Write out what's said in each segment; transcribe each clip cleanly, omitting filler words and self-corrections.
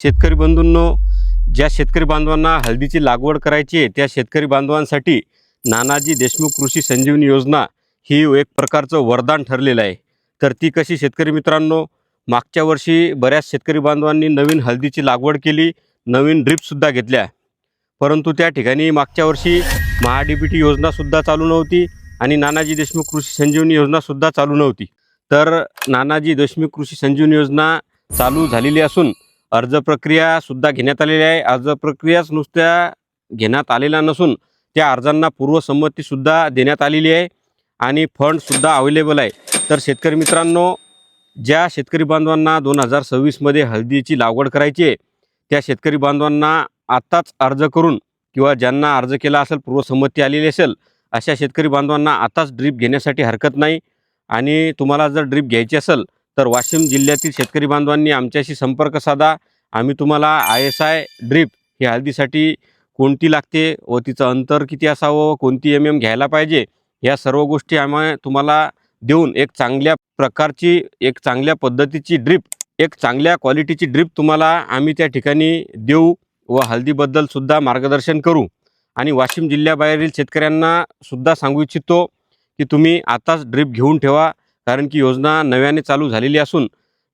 शेतकरी बंधूंनो, ज्या शेतकरी बांधवांना हळदीची लागवड करायची आहे त्या शेतकरी बांधवांसाठी नानाजी देशमुख कृषी संजीवनी योजना ही एक प्रकारचं वरदान ठरलेलं आहे. तर ती कशी शेतकरी मित्रांनो, मागच्या वर्षी बऱ्याच शेतकरी बांधवांनी नवीन हळदीची लागवड केली, नवीन ड्रिपसुद्धा घेतल्या. परंतु त्या ठिकाणी मागच्या वर्षी महा-डी-बी-टी योजनासुद्धा चालू नव्हती आणि नानाजी देशमुख कृषी संजीवनी योजनासुद्धा चालू नव्हती. तर नानाजी देशमुख कृषी संजीवनी योजना चालू झालेली असून अर्ज प्रक्रियासुद्धा घेण्यात आलेली आहे. अर्ज प्रक्रियाच नुसत्या घेण्यात आलेल्या नसून त्या अर्जांना पूर्वसंमतीसुद्धा देण्यात आलेली आहे आणि फंडसुद्धा अवेलेबल आहे. तर शेतकरी मित्रांनो, ज्या शेतकरी बांधवांना 2026मध्ये हळदीची लागवड करायची आहे त्या शेतकरी बांधवांना आत्ताच अर्ज करून किंवा ज्यांना अर्ज केला असेल, पूर्वसंमती आलेली असेल, अशा शेतकरी बांधवांना आताच ड्रीप घेण्यासाठी हरकत नाही. आणि तुम्हाला जर ड्रीप घ्यायची असेल तर वाशिम जिल्ह्यातील शेतकरी बांधवांनी आमच्याशी संपर्क साधा. आम्ही तुम्हाला ISI ड्रीप ही हळदीसाठी कोणती लागते व तिचं अंतर किती असावं व कोणती MM घ्यायला पाहिजे, या सर्व गोष्टी आम्ही तुम्हाला देऊन एक चांगल्या प्रकारची, एक चांगल्या पद्धतीची ड्रीप, एक चांगल्या क्वालिटीची ड्रीप तुम्हाला आम्ही त्या ठिकाणी देऊ व हळदीबद्दलसुद्धा मार्गदर्शन करू. आणि वाशिम जिल्ह्याबाहेरील शेतकऱ्यांना सुद्धा सांगू इच्छितो की तुम्ही आताच ड्रीप घेऊन ठेवा, कारण की योजना नव्याने चालू झालेली असून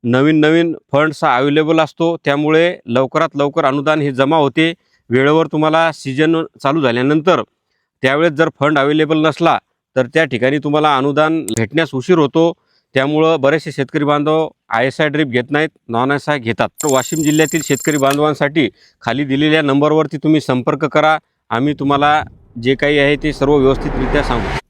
नवीन फंड्स हा अवेलेबल असतो. त्यामुळे लवकरात लवकर अनुदान हे जमा होते. वेळेवर तुम्हाला सीजन चालू झाल्यानंतर त्यावेळेस जर फंड अवेलेबल नसला तर त्या ठिकाणी तुम्हाला अनुदान भेटण्यास उशीर होतो. त्यामुळं बरेचसे शेतकरी बांधव ISI ड्रीप घेत नाहीत, नॉन-ISI घेतात. तर वाशिम जिल्ह्यातील शेतकरी बांधवांसाठी खाली दिलेल्या नंबरवरती तुम्ही संपर्क करा. आम्ही तुम्हाला जे काही आहे ते सर्व व्यवस्थितरित्या सांगू.